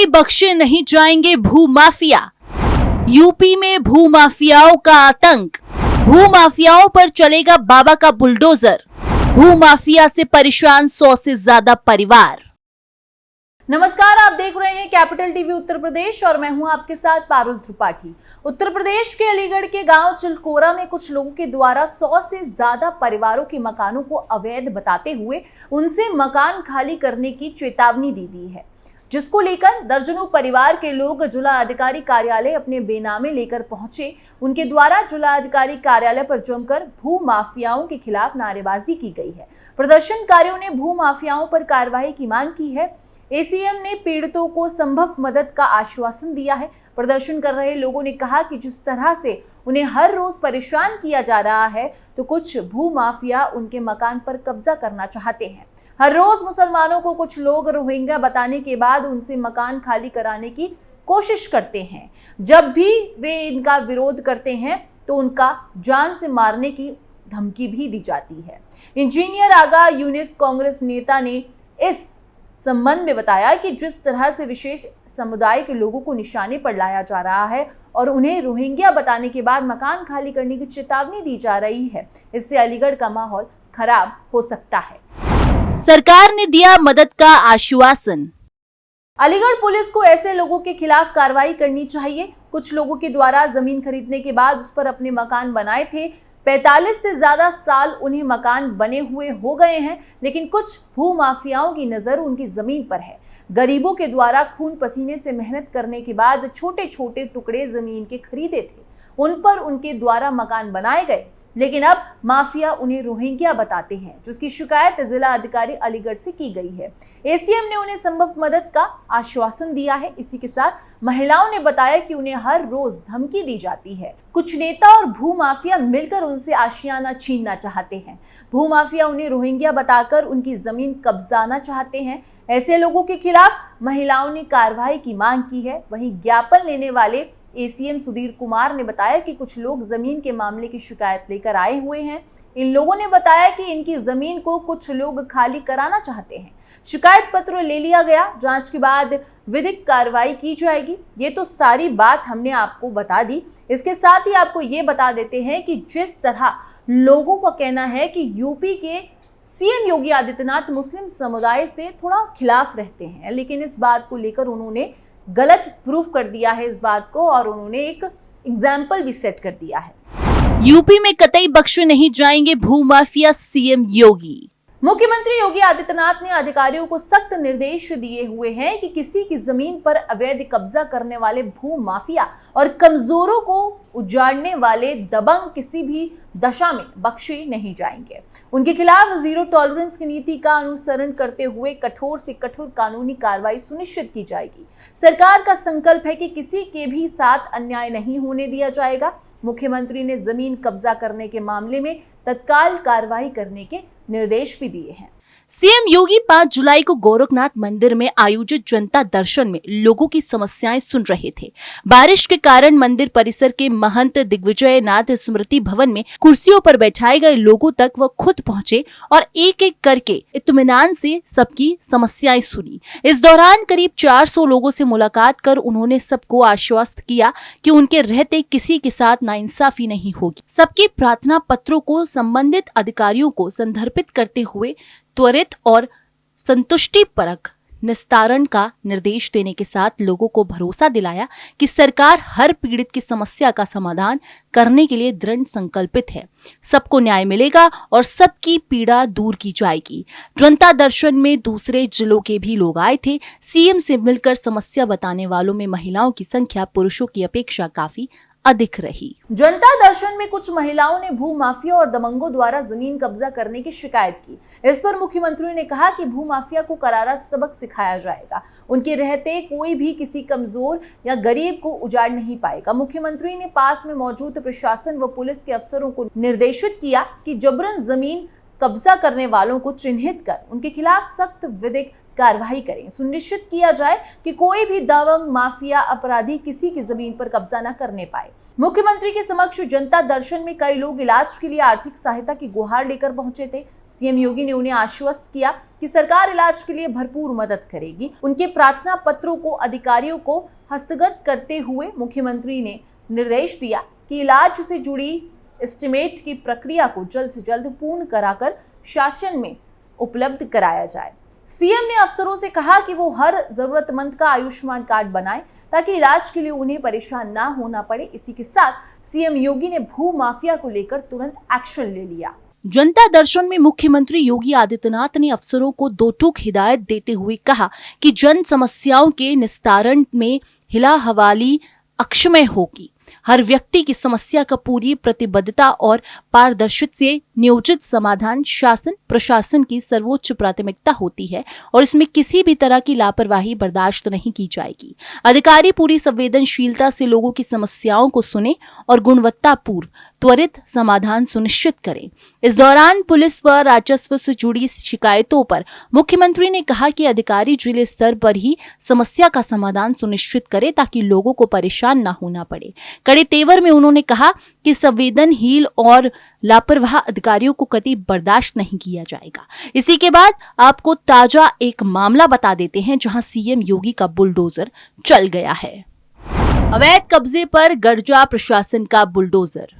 बख्शे नहीं जाएंगे भूमाफिया। यूपी में भूमाफियाओं का आतंक। भूमाफियाओं पर चलेगा बाबा का बुलडोजर। भूमाफिया से परेशान 100 से ज्यादा परिवार। नमस्कार, आप देख रहे हैं कैपिटल टीवी उत्तर प्रदेश और मैं हूं आपके साथ पारुल त्रिपाठी। उत्तर प्रदेश के अलीगढ़ के गांव चिलकोरा में कुछ लोगों के द्वारा 100 से ज्यादा परिवारों के मकानों को अवैध बताते हुए उनसे मकान खाली करने की चेतावनी दी है, जिसको लेकर दर्जनों परिवार के लोग जिला अधिकारी कार्यालय अपने बेनामे लेकर पहुंचे। उनके द्वारा जिला अधिकारी कार्यालय पर जमकर भू माफियाओं के खिलाफ नारेबाजी की गई है। प्रदर्शनकारियों ने भू माफियाओं पर कार्रवाई की मांग की है। एसीएम ने पीड़ितों को संभव मदद का आश्वासन दिया है। प्रदर्शन कर रहे लोगों ने कहा कि जिस तरह से उन्हें हर रोज परेशान किया जा रहा है, तो कुछ भू माफिया उनके मकान पर कब्जा करना चाहते हैं। हर रोज मुसलमानों को कुछ लोग रोहिंग्या बताने के बाद उनसे मकान खाली कराने की कोशिश करते हैं। जब भी वे इनका विरोध करते हैं तो उनका जान से मारने की धमकी भी दी जाती है। इंजीनियर आगा यूनिस कांग्रेस नेता ने इस संबंध में बताया कि जिस तरह से विशेष समुदाय के लोगों को निशाने पर लाया जा रहा है और उन्हें रोहिंग्या बताने के बाद मकान खाली करने की चेतावनी दी जा रही है, इससे अलीगढ़ का माहौल खराब हो सकता है। सरकार ने दिया मदद का आश्वासन। अलीगढ़ पुलिस को ऐसे लोगों के खिलाफ कार्रवाई करनी चाहिए। कुछ लोगों के द्वारा जमीन खरीदने के बाद उस पर अपने मकान बनाए थे। 45 से ज्यादा साल उन्हें मकान बने हुए हो गए हैं, लेकिन कुछ भू माफियाओं की नजर उनकी जमीन पर है। गरीबों के द्वारा खून पसीने से मेहनत करने के बाद छोटे छोटे टुकड़े जमीन के खरीदे थे, उन पर उनके द्वारा मकान बनाए गए, लेकिन अब माफिया उन्हें रोहिंग्या बताते हैं, जिसकी शिकायत जिला अधिकारी अलीगढ़ से की गई है। एसीएम ने उन्हें संभव मदद का आश्वासन दिया है। इसी के साथ महिलाओं ने बताया कि उन्हें हर रोज धमकी दी जाती है। कुछ नेता और भू माफिया मिलकर उनसे आशियाना छीनना चाहते हैं। भू माफिया उन्हें रोहिंग्या बताकर उनकी जमीन कब्जाना चाहते हैं। ऐसे लोगों के खिलाफ महिलाओं ने कार्रवाई की मांग की है। वहीं ज्ञापन लेने वाले एसीएम सुधीर कुमार ने बताया कि कुछ लोग जमीन के मामले की शिकायत लेकर आए हुए हैं। इन लोगों ने बताया कि इनकी जमीन को कुछ लोग खाली कराना चाहते हैं। शिकायत पत्र ले लिया गया, जांच के बाद विधिक कार्रवाई की जाएगी। ये तो सारी बात हमने आपको बता दी। इसके साथ ही आपको ये बता देते हैं कि जिस तरह लोगों का कहना है कि यूपी के सीएम योगी आदित्यनाथ मुस्लिम समुदाय से थोड़ा खिलाफ रहते हैं, लेकिन इस बात को लेकर उन्होंने गलत प्रूफ कर दिया है इस बात को, और उन्होंने एक एग्जाम्पल भी सेट कर दिया है। यूपी में कतई बख्शे नहीं जाएंगे भूमाफिया, सीएम योगी। मुख्यमंत्री योगी आदित्यनाथ ने अधिकारियों को सख्त निर्देश दिए हुए हैं कि किसी की जमीन पर अवैध कब्जा करने वाले भू माफिया और कमजोरों को उजाड़ने वाले दबंग किसी भी दशा में बख्शे नहीं जाएंगे। उनके खिलाफ जीरो टॉलरेंस की नीति का अनुसरण करते हुए कठोर से कठोर कानूनी कार्रवाई सुनिश्चित की जाएगी। सरकार का संकल्प है कि किसी के भी साथ अन्याय नहीं होने दिया जाएगा। मुख्यमंत्री ने जमीन कब्जा करने के मामले में तत्काल कार्रवाई करने के निर्देश भी दिए हैं। सीएम योगी 5 जुलाई को गोरखनाथ मंदिर में आयोजित जनता दर्शन में लोगों की समस्याएं सुन रहे थे। बारिश के कारण मंदिर परिसर के महंत दिग्विजय नाथ स्मृति भवन में कुर्सियों पर बैठाए गए लोगों तक वह खुद पहुंचे और एक एक करके इत्मीनान से सबकी समस्याएं सुनी। इस दौरान करीब 400 लोगों से मुलाकात कर उन्होंने सबको आश्वस्त किया कि उनके रहते किसी के साथ नाइंसाफी नहीं होगी। सबके प्रार्थना पत्रों को संबंधित अधिकारियों को संदर्भित करते हुए त्वरित और संतुष्टिपरक निस्तारण का निर्देश देने के साथ लोगों को भरोसा दिलाया कि सरकार हर पीड़ित की समस्या का समाधान करने के लिए दृढ़ संकल्पित है। सबको न्याय मिलेगा और सबकी पीड़ा दूर की जाएगी। जनता दर्शन में दूसरे जिलों के भी लोग आए थे। सीएम से मिलकर समस्या बताने वालों में महिलाओं की संख्या पुरुषों की अपेक्षा काफी अधिक रही। जनता दर्शन में कुछ महिलाओं ने भू माफिया और दबंगों द्वारा जमीन कब्जा करने की शिकायत की। इस पर मुख्यमंत्री ने कहा कि भू माफिया को करारा सबक सिखाया जाएगा। उनके रहते कोई भी किसी कमजोर या गरीब को उजाड़ नहीं पाएगा। मुख्यमंत्री ने पास में मौजूद प्रशासन व पुलिस के अफसरों को निर्देशित किया कि जबरन जमीन कब्जा करने वालों को चिन्हित कर उनके खिलाफ सख्त विधिक कार्रवाई करें। सुनिश्चित किया जाए कि कोई भी दबंग माफिया अपराधी किसी की जमीन पर कब्जा न करने पाए। मुख्यमंत्री के समक्ष जनता दर्शन में कई लोग इलाज के लिए आर्थिक सहायता की गुहार लेकर पहुंचे थे। सीएम योगी ने उन्हें आश्वस्त किया कि सरकार इलाज के लिए भरपूर मदद करेगी। उनके प्रार्थना पत्रों को अधिकारियों को हस्तगत करते हुए मुख्यमंत्री ने निर्देश दिया कि इलाज से जुड़ी एस्टिमेट की प्रक्रिया को जल्द से जल्द पूर्ण कराकर शासन में उपलब्ध कराया जाए। सीएम ने अफसरों से कहा कि वो हर जरूरतमंद का आयुष्मान कार्ड बनाएं ताकि इलाज के लिए उन्हें परेशान ना होना पड़े। इसी के साथ सीएम योगी ने भू माफिया को लेकर तुरंत एक्शन ले लिया। जनता दर्शन में मुख्यमंत्री योगी आदित्यनाथ ने अफसरों को दो टूक हिदायत देते हुए कहा कि जन समस्याओं के निस्तारण में हिला हवाली अक्षमय होगी। हर व्यक्ति की समस्या का पूरी प्रतिबद्धता और पारदर्शिता से नियोजित समाधान शासन प्रशासन की सर्वोच्च प्राथमिकता होती है और इसमें किसी भी तरह की लापरवाही बर्दाश्त नहीं की जाएगी। अधिकारी पूरी संवेदनशीलता से लोगों की समस्याओं को सुने और गुणवत्तापूर्ण त्वरित समाधान सुनिश्चित करें। इस दौरान पुलिस व राजस्व से जुड़ी शिकायतों पर मुख्यमंत्री ने कहा कि अधिकारी जिले स्तर पर ही समस्या का समाधान सुनिश्चित करें ताकि लोगों को परेशान न होना पड़े। कड़े तेवर में उन्होंने कहा कि संवेदनहीन और लापरवाह अधिकारियों को कभी बर्दाश्त नहीं किया जाएगा। इसी के बाद आपको ताजा एक मामला बता देते हैं जहां सीएम योगी का बुलडोजर चल गया है। अवैध कब्जे पर गर्जा प्रशासन का बुलडोजर।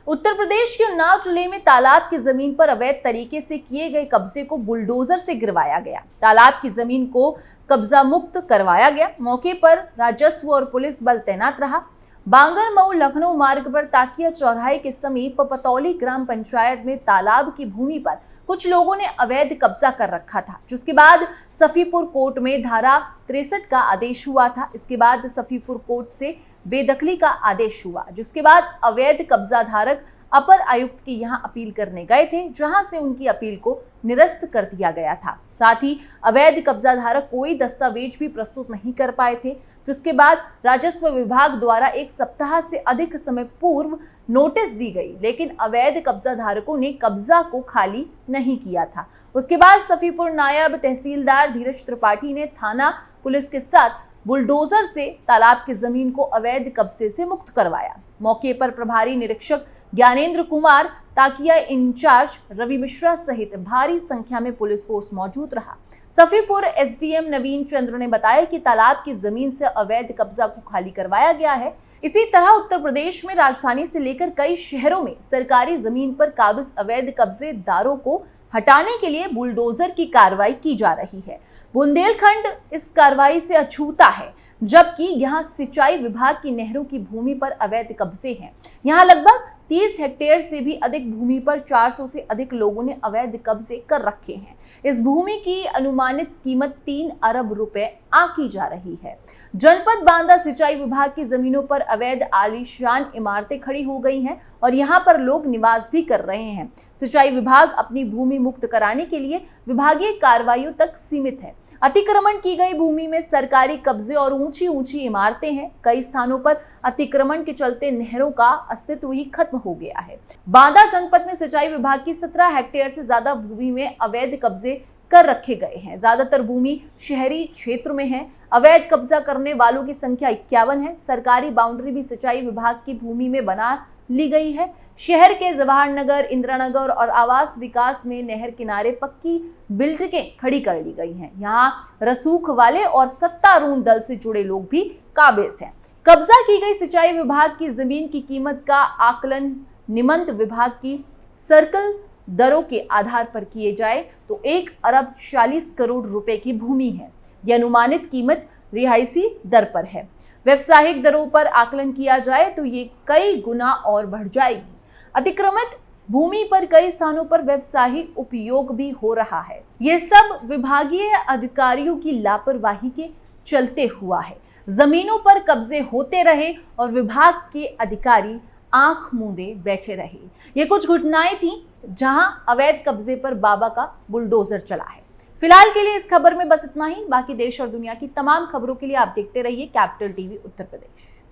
उत्तर प्रदेश के उन्नाव जिले में तालाब की जमीन पर अवैध तरीके से किए गए कब्जे को बुलडोजर से गिरवाया गया। तालाब की जमीन को कब्जा मुक्त करवाया गया। मौके पर राजस्व और पुलिस बल तैनात रहा। बांगर मऊ लखनऊ मार्ग पर ताकिया चौराहे के समीप पतौली ग्राम पंचायत में तालाब की भूमि पर कुछ लोगों ने अवैध कब्जा कर रखा था, जिसके बाद सफीपुर कोर्ट में धारा 63 का आदेश हुआ था। इसके बाद सफीपुर कोर्ट से बेदखली का आदेश हुआ, जिसके बाद अवैध कब्जा धारक अपर आयुक्त के यहां अपील करने गए थे, जहां से उनकी अपील को निरस्त कर दिया गया था। साथ ही अवैध कब्जा धारक कोई दस्तावेज भी प्रस्तुत नहीं कर पाए थे, जिसके बाद राजस्व विभाग द्वारा एक सप्ताह से अधिक समय पूर्व नोटिस दी गई, लेकिन अवैध कब्जा धारकों ने कब्जा को खाली नहीं किया था। उसके बाद सफीपुर नायब तहसीलदार धीरज त्रिपाठी ने थाना पुलिस के साथ बुलडोजर से तालाब की जमीन को अवैध कब्जे से मुक्त करवाया। मौके पर प्रभारी निरीक्षक ज्ञानेंद्र कुमार, ताकिया इंचार्ज रवि मिश्रा सहित भारी संख्या में पुलिस फोर्स मौजूद रहा। सफीपुर एसडीएम नवीन चंद्र ने बताया कि तालाब की जमीन से अवैध कब्जा को खाली करवाया गया है। इसी तरह उत्तर प्रदेश में राजधानी से लेकर कई शहरों में सरकारी जमीन पर काबिज अवैध कब्जेदारों को हटाने के लिए बुलडोजर की कार्रवाई की जा रही है। बुंदेलखंड इस कार्रवाई से अछूता है, जबकि यहाँ सिंचाई विभाग की नहरों की भूमि पर अवैध कब्जे हैं। यहाँ लगभग 30 हेक्टेयर से भी अधिक भूमि पर 400 से अधिक लोगों ने अवैध कब्जे कर रखे हैं। इस भूमि की अनुमानित कीमत 3 अरब रुपए आंकी जा रही है। जनपद बांदा सिंचाई विभाग की जमीनों पर अवैध आलीशान इमारतें खड़ी हो गई हैं और यहां पर लोग निवास भी कर रहे हैं। सिंचाई विभाग अपनी भूमि मुक्त कराने के लिए विभागीय कार्रवाइयों तक सीमित है। अतिक्रमण की गई भूमि में सरकारी कब्जे और ऊंची ऊंची इमारतें हैं। कई स्थानों पर अतिक्रमण के चलते नहरों का अस्तित्व ही खत्म हो गया है। बांदा जनपद में सिंचाई विभाग की 17 हेक्टेयर से ज्यादा भूमि में अवैध कब्जे कर रखे गए हैं। ज्यादातर भूमि शहरी क्षेत्र में है। अवैध कब्जा करने वालों की संख्या 51 है। सरकारी बाउंड्री भी सिंचाई विभाग की भूमि में बना ली गई है। शहर के जवाहर नगर, इंदिरानगर और आवास विकास में नहर किनारे पक्की बिल्डिंगें खड़ी कर ली गई हैं। यहाँ रसूख वाले और सत्तारूढ़ दल से जुड़े लोग भी काबिज हैं। कब्जा की गई सिंचाई विभाग की जमीन की कीमत का आकलन निमंत विभाग की सर्कल दरों के आधार पर किए जाए तो 1 अरब 40 करोड़ रुपए की भूमि है। यह अनुमानित कीमत रिहायशी दर पर है। व्यवसायिक दरों पर आकलन किया जाए तो ये कई गुना और बढ़ जाएगी। अतिक्रमित भूमि पर कई स्थानों पर व्यवसायिक उपयोग भी हो रहा है। ये सब विभागीय अधिकारियों की लापरवाही के चलते हुआ है। जमीनों पर कब्जे होते रहे और विभाग के अधिकारी आंख मूंदे बैठे रहे। ये कुछ घटनाएं थी जहां अवैध कब्जे पर बाबा का बुलडोजर चला है। फिलहाल के लिए इस खबर में बस इतना ही। बाकी देश और दुनिया की तमाम खबरों के लिए आप देखते रहिए कैपिटल टीवी उत्तर प्रदेश।